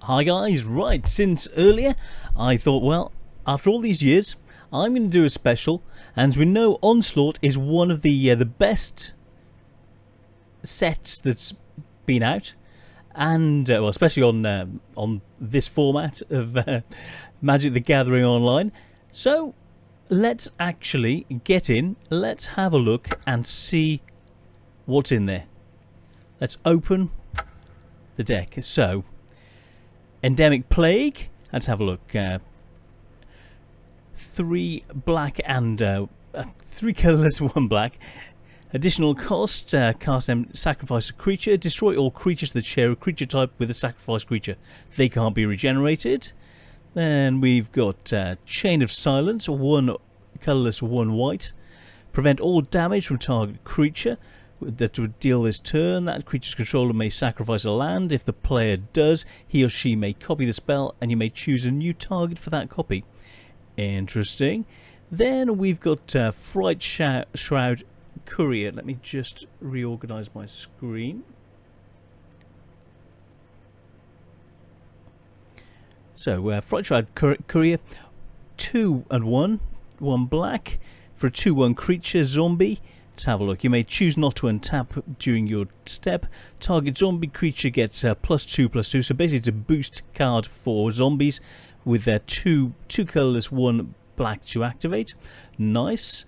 Hi guys, right, since earlier I thought, well, after all these years I'm going to do a special, and as we know, Onslaught is one of the best sets that's been out, and well, especially on this format of Magic the Gathering Online. So let's actually get in, let's have a look and see what's in there. Let's open the deck. So Endemic Plague, let's have a look. 3 black and 3 colourless, 1 black. Additional cost, cast them, sacrifice a creature, destroy all creatures that share a creature type with a sacrificed creature. They can't be regenerated. Then we've got Chain of Silence, 1 colourless, 1 white. Prevent all damage from target creature that would deal this turn. That creature's controller may sacrifice a land. If the player does, he or she may copy the spell, and you may choose a new target for that copy. Interesting. Then we've got Fright Shroud Courier. Let me just reorganise my screen. So Fright Shroud Courier, 2 and 1, 1 black for a 2/1 creature zombie. Let's have a look. You may choose not to untap during your step. Target zombie creature gets +2/+2. So basically, it's a boost card for zombies with their 2 colourless, 1 black to activate. Nice.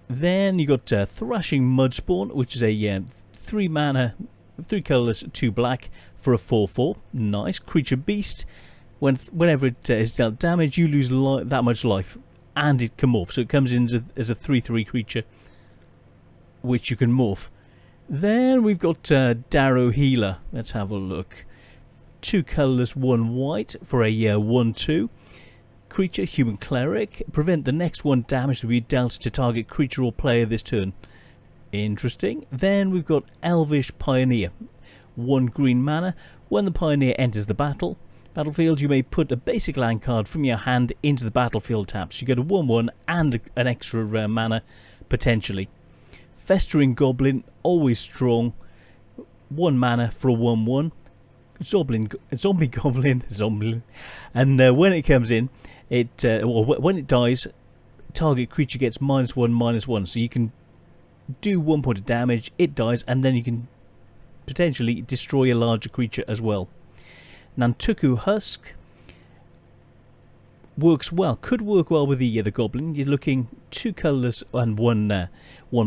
Then you got Thrashing Mudspawn, which is a 3 mana, 3 colourless, 2 black for a 4/4. Nice. Creature Beast. Whenever it is dealt damage, you lose that much life, and it can morph. So it comes in as a 3/3 creature, which you can morph. Then we've got Darrow Healer. Let's have a look. 2 colourless, 1 white for a 1/2 creature, Human Cleric. Prevent the next 1 damage to be dealt to target creature or player this turn. Interesting. Then we've got Elvish Pioneer. 1 green mana. When the Pioneer enters the battlefield, you may put a basic land card from your hand into the battlefield taps. You get a 1/1 and an extra mana potentially. Festering Goblin, always strong. 1 mana for a 1/1. Zombie Goblin. And when it comes in, when it dies, target creature gets -1/-1. So you can do 1 point of damage, it dies, and then you can potentially destroy a larger creature as well. Nantuku Husk works well, could work well with the Goblin. You're looking 2 colourless and 1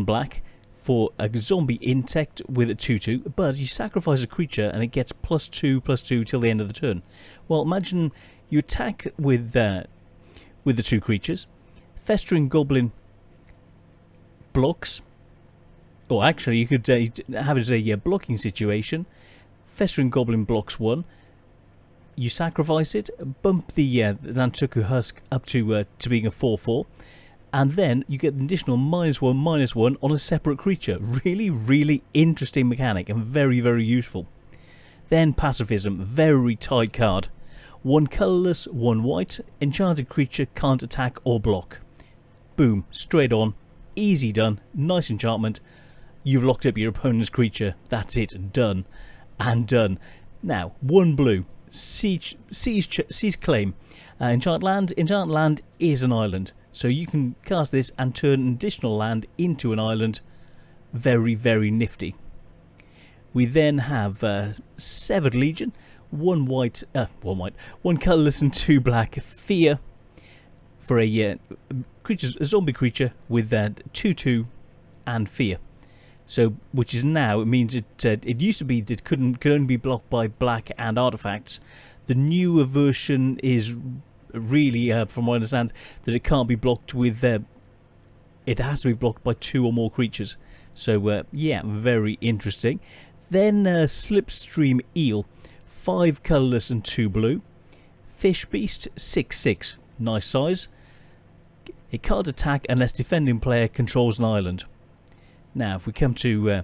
black for a zombie insect with a 2/2, but you sacrifice a creature and it gets +2/+2 till the end of the turn. Well, imagine you attack with the 2 creatures. Festering Goblin blocks, or actually you could have it as a blocking situation. Festering Goblin blocks 1. You sacrifice it, bump the Nantuku Husk up to being a 4/4, and then you get an additional -1/-1 on a separate creature. Really, really interesting mechanic and very, very useful. Then Pacifism, very tight card. 1 colourless, 1 white. Enchanted creature can't attack or block. Boom, straight on, easy done, nice enchantment. You've locked up your opponent's creature. That's it, done and done. Now, 1 blue. Siege Claim. Enchant land is an island, so you can cast this and turn an additional land into an island. Very, very nifty. We then have Severed Legion. 1 colourless and 2 black. Fear for a zombie creature with 2/2 and fear. So, which is now, it means it used to be that it could only be blocked by black and artifacts. The newer version is really, from what I understand, that it can't be blocked with, it has to be blocked by 2 or more creatures. So, yeah, very interesting. Then Slipstream Eel, 5 colourless and 2 blue. Fish Beast, 6/6, nice size. It can't attack unless defending player controls an island. Now, if we come to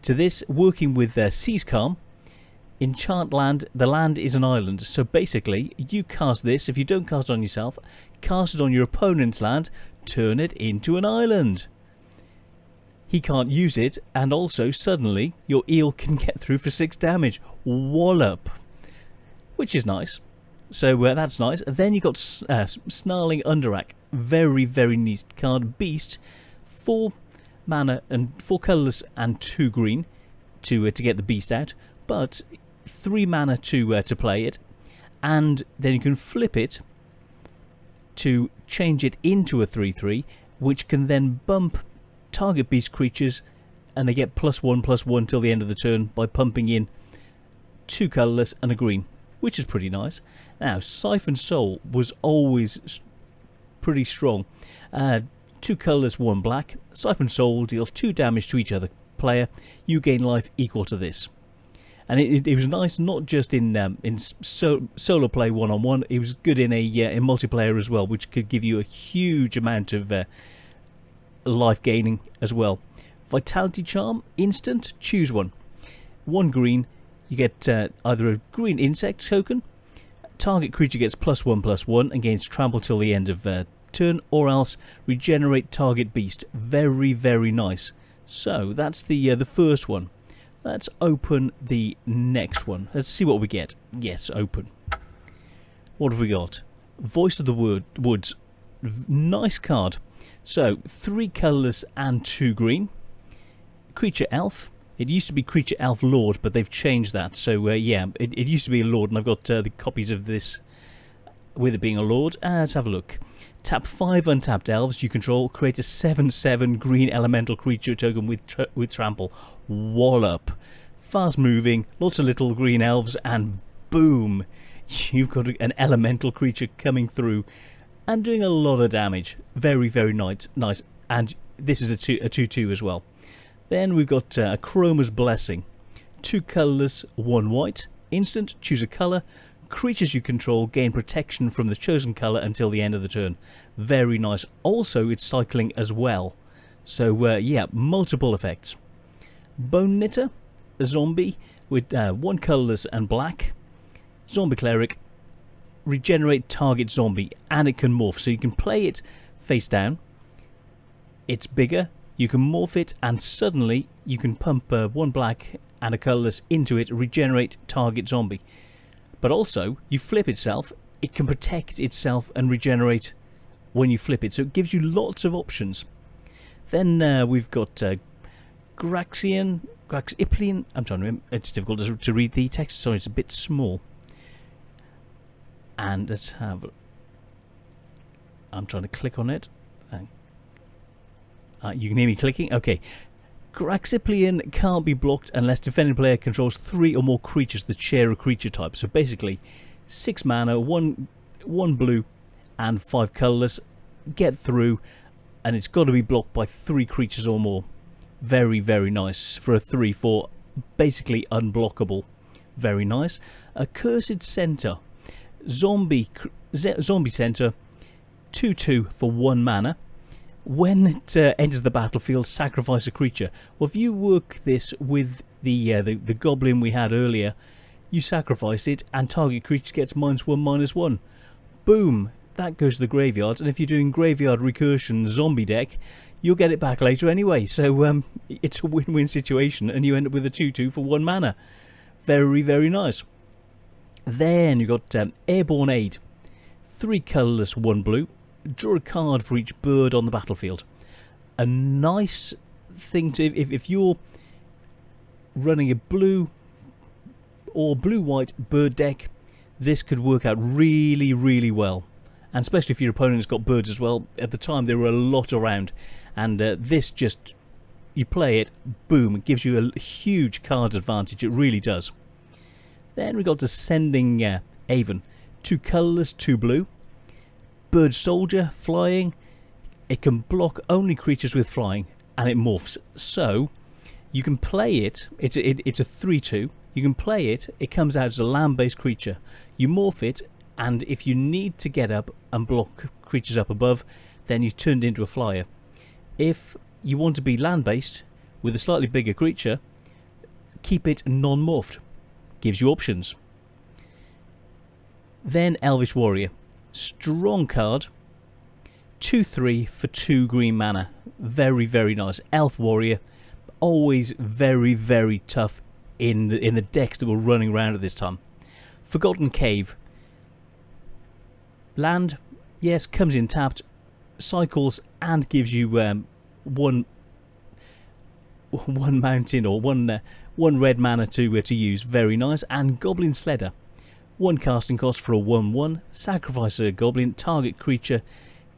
this, working with Seas Calm, enchant land, the land is an island. So basically, you cast this, if you don't cast it on yourself, cast it on your opponent's land, turn it into an island. he can't use it, and also suddenly your eel can get through for 6 damage. Wallop. which is nice. So that's nice. Then you got Snarling Underact, very very nice card. Beast, 4 mana and 4 colourless and 2 green to get the beast out, but 3 mana to play it, and then you can flip it to change it into a 3/3, which can then bump target beast creatures, and they get +1/+1 till the end of the turn by pumping in 2 colourless and a green, which is pretty nice. Now, Siphon Soul was always pretty strong. 2 colourless, 1 black. Siphon Soul deals 2 damage to each other player. You gain life equal to this. And it was nice not just in solo play one-on-one. It was good in multiplayer as well, which could give you a huge amount of life gaining as well. Vitality Charm, instant, choose one. 1 green, you get either a green insect token, target creature gets +1/+1 and gains trample till the end of turn, or else regenerate target beast. Very very nice. So that's the first one. Let's open the next one. Let's see what we get. Yes, open. What have we got? Voice of the Woods. Nice card. So 3 colourless and 2 green. Creature Elf. It used to be Creature Elf Lord, but they've changed that. So yeah, it used to be a Lord, and I've got the copies of this with it being a Lord. Let's have a look. Tap 5 untapped elves you control. Create a 7/7 green elemental creature token with trample. Wallop. Fast moving, lots of little green elves, and boom, you've got an elemental creature coming through and doing a lot of damage. Very very nice. And this is a 2/2 as well. Then we've got Chroma's Blessing. 2 colourless, 1 white. Instant, choose a colour. Creatures you control gain protection from the chosen colour until the end of the turn. Very nice. Also, it's cycling as well. So, yeah, multiple effects. Bone Knitter, a zombie with 1 colourless and black. Zombie Cleric, regenerate target zombie, and it can morph. So you can play it face down. It's bigger. You can morph it, and suddenly you can pump 1 black and a colourless into it, regenerate target zombie. But also, you flip itself, it can protect itself and regenerate when you flip it. So it gives you lots of options. Then we've got Graxiplian. I'm trying to remember. It's difficult to read the text. Sorry, it's a bit small. And let's have... I'm trying to click on it. You can hear me clicking? Okay. Graxiplian can't be blocked unless defending player controls 3 or more creatures that share a creature type. So basically, 6 mana, 1 blue, and 5 colourless. Get through, and it's got to be blocked by 3 creatures or more. Very, very nice for a 3/4. Basically unblockable. Very nice. A Cursed Center. Zombie Center. 2/2 for 1 mana. When it enters the battlefield, sacrifice a creature. Well, if you work this with the goblin we had earlier, you sacrifice it, and target creature gets -1/-1. Boom! That goes to the graveyard, and if you're doing graveyard recursion zombie deck, you'll get it back later anyway. So it's a win-win situation, and you end up with a 2/2 for 1 mana. Very, very nice. Then you've got Airborne Aid. 3 colourless, 1 blue. Draw a card for each bird on the battlefield. A nice thing to... If you're running a blue or blue-white bird deck, this could work out really, really well. And especially if your opponent's got birds as well. At the time, there were a lot around. And this just... You play it, boom, it gives you a huge card advantage. It really does. Then we got Descending Avon. 2 colourless, 2 blue. Bird Soldier, flying. It can block only creatures with flying, and it morphs. So you can play it. It's a 3/2. You can play it. It comes out as a land-based creature. You morph it, and if you need to get up and block creatures up above, then you turn it into a flyer. If you want to be land-based with a slightly bigger creature, keep it non-morphed. Gives you options. Then Elvish Warrior. Strong card. 2/3 for 2 green mana. Very, very nice. Elf Warrior. Always very, very tough in the decks that were running around at this time. Forgotten Cave. Land, yes, comes in tapped, cycles and gives you one mountain or one red mana to use. Very nice. And Goblin Sledder. 1 casting cost for a 1/1. Sacrifice a goblin. Target creature.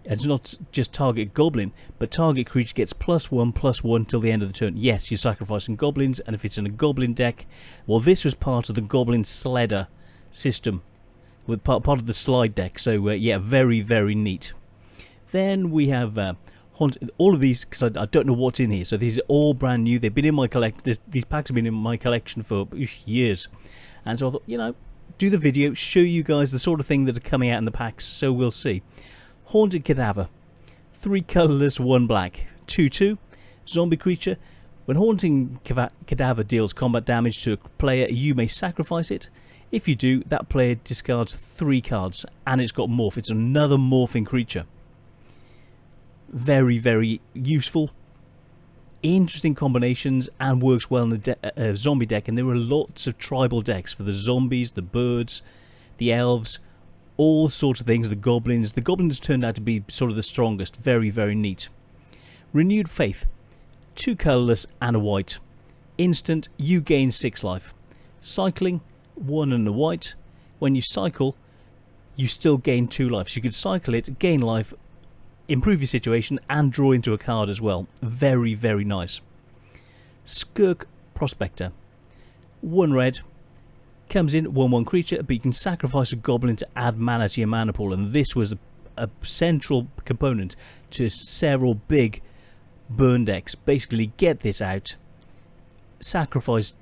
It's not just target goblin, but target creature gets +1/+1 till the end of the turn. Yes, you're sacrificing goblins, and if it's in a goblin deck, well, this was part of the Goblin Sledder system, with part of the slide deck. So yeah, very, very neat. Then we have all of these, because I don't know what's in here. So these are all brand new. They've been in my collection. These packs have been in my collection for years, and so I thought, you know, do the video, show you guys the sort of thing that are coming out in the packs. So we'll see. Haunted Cadaver, 3 colourless, 1 black, 2/2, zombie creature. When Haunting Cadaver deals combat damage to a player, you may sacrifice it. If you do, that player discards 3 cards, and it's got morph. It's another morphing creature. Very, very useful. Interesting combinations, and works well in the zombie deck. And there are lots of tribal decks for the zombies, the birds, the elves, all sorts of things. The goblins. The goblins turned out to be sort of the strongest. Very, very neat. Renewed Faith, 2 colourless and a white. Instant, you gain 6 life. Cycling, 1 and a white. When you cycle, you still gain 2 life. So you could cycle it, gain life, improve your situation, and draw into a card as well. Very, very nice. Skirk Prospector, 1 red. Comes in 1/1 creature, but you can sacrifice a goblin to add mana to your mana pool, and this was a central component to several big burn decks. Basically, get this out, sacrifice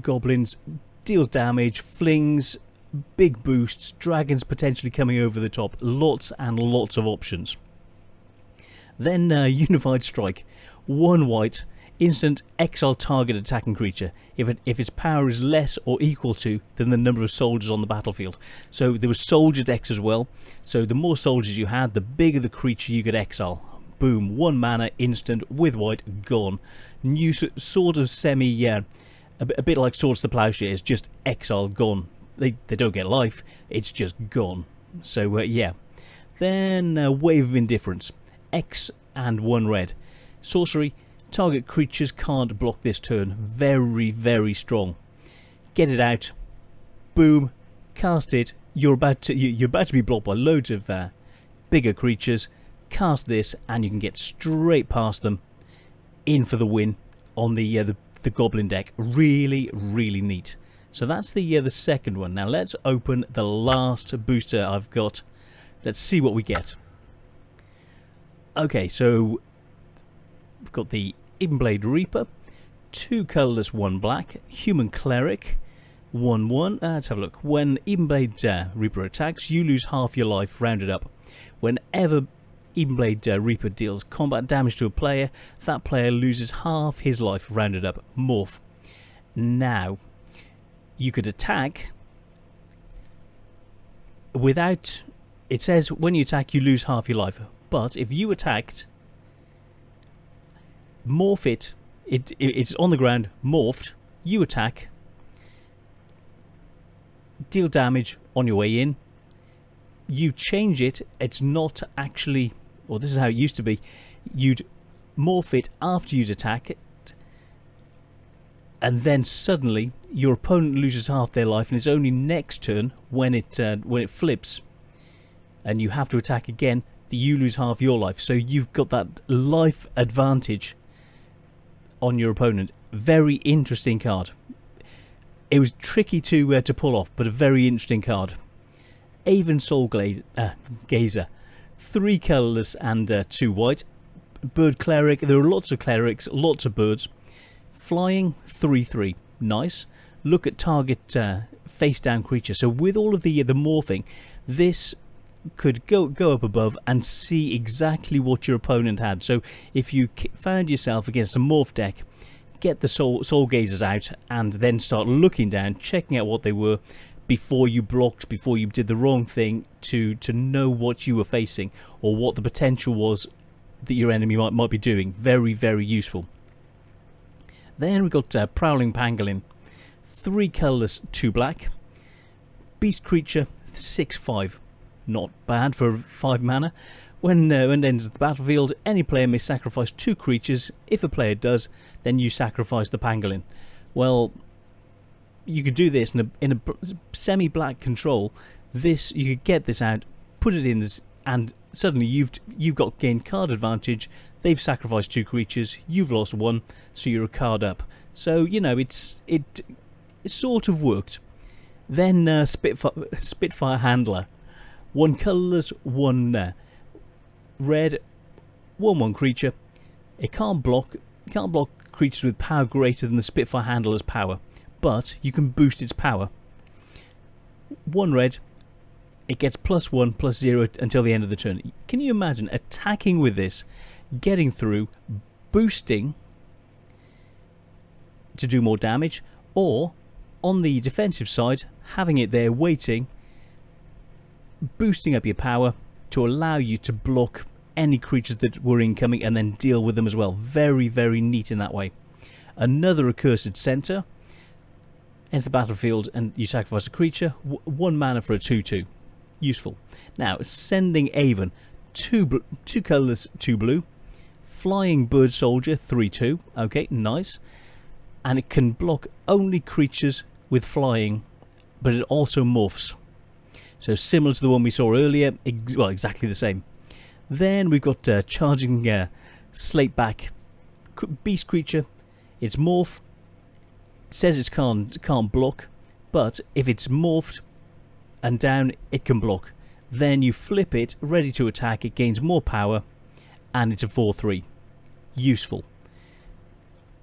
goblins, deal damage, flings, big boosts, dragons potentially coming over the top. Lots and lots of options. Then Unified Strike, 1 white. Instant, exile target attacking creature if its power is less or equal to than the number of soldiers on the battlefield. So there was soldier decks as well. So the more soldiers you had, the bigger the creature you could exile. Boom, 1 mana, instant, with white, gone. New sort of semi, a bit like Swords to Plowshares, just exile, gone. They don't get life, it's just gone. So yeah. Then Wave of Indifference, X and 1 red. Sorcery. Target creatures can't block this turn. Very, very strong. Get it out. Boom. Cast it. You're about to be blocked by loads of bigger creatures. Cast this, and you can get straight past them. In for the win on the Goblin deck. Really, really neat. So that's the second one. Now let's open the last booster I've got. Let's see what we get. Okay, so we've got the Evenblade Reaper, 2 colourless, 1 black. Human Cleric, 1/1. Let's have a look. When Evenblade Reaper attacks, you lose half your life, rounded up. Whenever Evenblade Reaper deals combat damage to a player, that player loses half his life, rounded up. Morph. Now, you could attack without... It says when you attack, you lose half your life. But if you attacked... Morph it. It's on the ground, morphed. You attack. Deal damage on your way in. You change it. It's not actually... Well, this is how it used to be. You'd morph it after you'd attack it. And then suddenly your opponent loses half their life, and it's only next turn when it flips and you have to attack again that you lose half your life. So you've got that life advantage on your opponent. Very interesting card. It was tricky to pull off, but a very interesting card. Aven Soul Gazer, 3 colourless and 2 white. Bird Cleric. There are lots of clerics, lots of birds. Flying, 3/3. Nice. Look at target face down creature. So with all of the morphing, this could go up above and see exactly what your opponent had. So if you found yourself against a morph deck, get the soul gazers out and then start looking down, checking out what they were before you blocked, before you did the wrong thing, to know what you were facing or what the potential was that your enemy might be doing. Very, very useful. Then we've got Prowling Pangolin, 3 colourless, 2 black. Beast creature, 6/5. Not bad for 5 mana. When it enters the battlefield, any player may sacrifice 2 creatures. If a player does, then you sacrifice the pangolin. Well, you could do this in a semi-black control. This, you could get this out, put it in, and suddenly you've got gained card advantage. They've sacrificed 2 creatures, you've lost 1, so you're a card up. So you know it sort of worked. Then Spitfire Handler, 1 colourless, 1 red, 1/1 creature. It can't block creatures with power greater than the Spitfire Handler's power, but you can boost its power. 1 red. It gets +1/+0 until the end of the turn. Can you imagine attacking with this, getting through, boosting to do more damage, or on the defensive side, having it there waiting, boosting up your power to allow you to block any creatures that were incoming and then deal with them as well. Very, very neat in that way. Another Accursed Center. Enter the battlefield and you sacrifice a creature. 1 mana for a 2/2. Useful. Now, Sending Aven. 2 colourless, 2 blue. Flying Bird Soldier, 3/2. Okay, nice. And it can block only creatures with flying, but it also morphs. So similar to the one we saw earlier, well, exactly the same. Then we've got Charging Slateback Beast creature. It's morph. It says it can't block, but if it's morphed and down, it can block. Then you flip it, ready to attack. It gains more power, and it's a 4/3. Useful.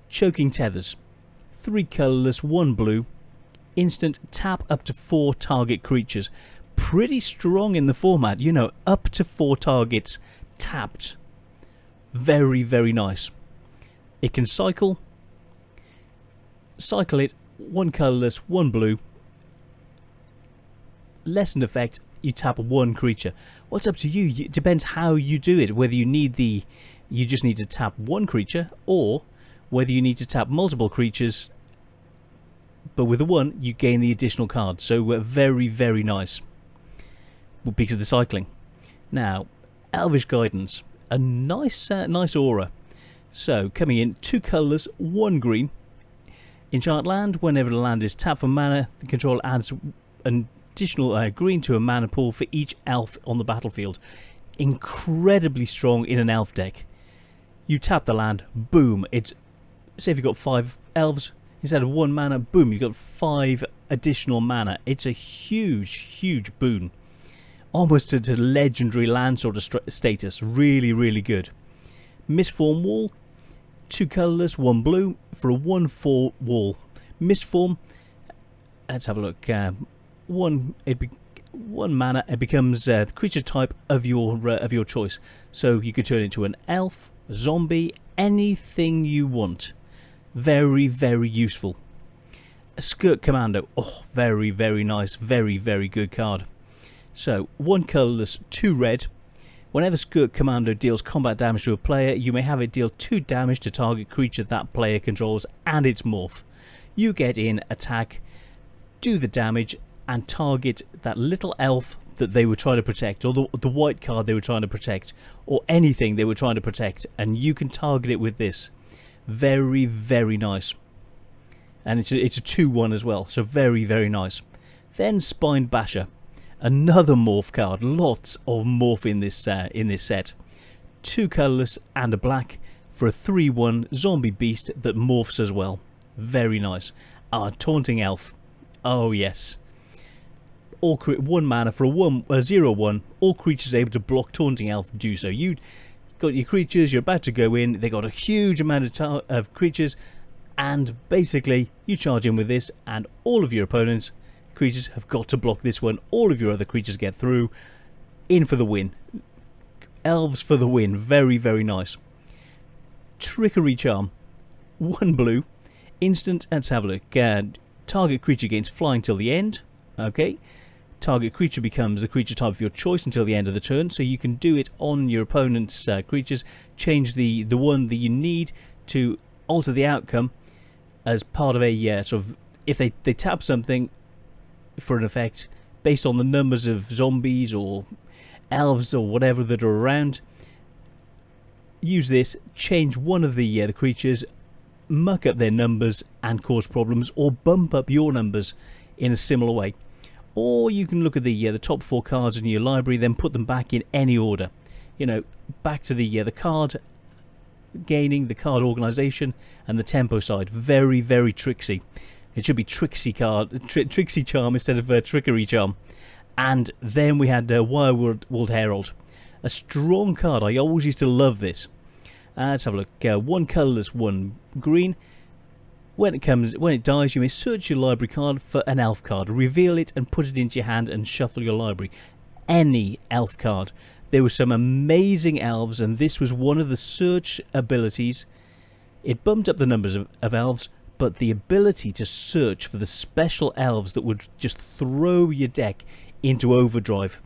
Choking Tethers. 3 colourless, 1 blue. Instant, tap up to 4 target creatures. Pretty strong in the format, you know, up to 4 targets tapped. Very, very nice. It can cycle it, 1 colourless, 1 blue. Lessened effect, you tap 1 creature. Well, it's up to you. It depends how you do it, whether you just need to tap 1 creature, or whether you need to tap multiple creatures, but with a 1 you gain the additional card. So very, very nice because of the cycling. Now, Elvish Guidance, a nice aura. So coming in, 2 colours, 1 green. Enchant land. Whenever the land is tapped for mana, the controller adds an additional green to a mana pool for each elf on the battlefield. Incredibly strong in an elf deck. You tap the land, boom. It's, say if you've got 5 elves, instead of 1 mana, boom, you've got 5 additional mana. It's a huge, huge boon. Almost to legendary land sort of status. Really, really good. Mistform Wall. 2 colourless, 1 blue for a 1/4 wall. Mistform. Let's have a look. 1 mana. It becomes the creature type of your choice. So you could turn it into an elf, a zombie, anything you want. Very, very useful. A Skirt Commando. Oh, very, very nice. Very, very good card. So 1 colourless, 2 red. Whenever Skirt Commando deals combat damage to a player, you may have it deal 2 damage to target creature that player controls and its morph. You get in, attack, do the damage, and target that little elf that they were trying to protect, or the white card they were trying to protect, or anything they were trying to protect, and you can target it with this. Very, very nice. And it's a 2/1 as well, so very, very nice. Then Spine Basher. Another morph card. Lots of morph in this set. 2 colourless and a black for a 3/1 zombie beast that morphs as well. Very nice. Taunting Elf. Oh yes. 1 mana for a 0/1. All creatures able to block Taunting Elf do so. You got your creatures. You're about to go in. They got a huge amount of creatures, and basically you charge in with this, and all of your opponents' creatures have got to block this one. All of your other creatures get through. In for the win. Elves for the win. Very, very nice. Trickery Charm. 1 blue. Instant. Let's have a look. Target creature gains flying till the end. Okay. Target creature becomes a creature type of your choice until the end of the turn. So you can do it on your opponent's creatures. Change the one that you need to alter the outcome as part of a sort of, if they tap something for an effect, based on the numbers of zombies or elves or whatever that are around. Use this, change one of the creatures, muck up their numbers and cause problems, or bump up your numbers in a similar way. Or you can look at the top 4 cards in your library, then put them back in any order. You know, back to the card gaining, the card organization, and the tempo side. Very, very tricksy. It should be Trixie Charm instead of Trickery Charm. And then we had Wirewood Herald. A strong card. I always used to love this. Let's have a look. 1 colourless, 1 green. When it dies, you may search your library card for an elf card. Reveal it and put it into your hand and shuffle your library. Any elf card. There were some amazing elves, and this was one of the search abilities. It bumped up the numbers of elves, but the ability to search for the special elves that would just throw your deck into overdrive,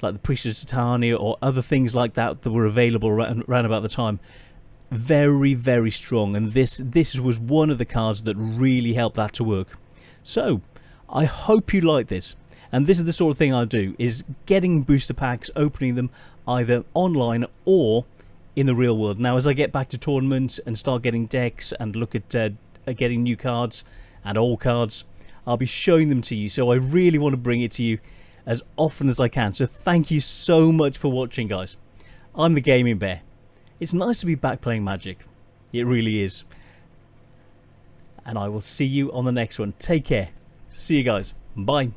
like the Priestess of Titania or other things like that that were available around about the time. Very, very strong, and this was one of the cards that really helped that to work. So I hope you like this, and this is the sort of thing I do, is getting booster packs, opening them either online or in the real world. Now, as I get back to tournaments and start getting decks and look at getting new cards and old cards, I'll be showing them to you. So I really want to bring it to you as often as I can. So thank you so much for watching, guys. I'm the Gaming Bear. It's nice to be back playing Magic. It really is. And I will see you on the next one. Take care. See you guys. Bye.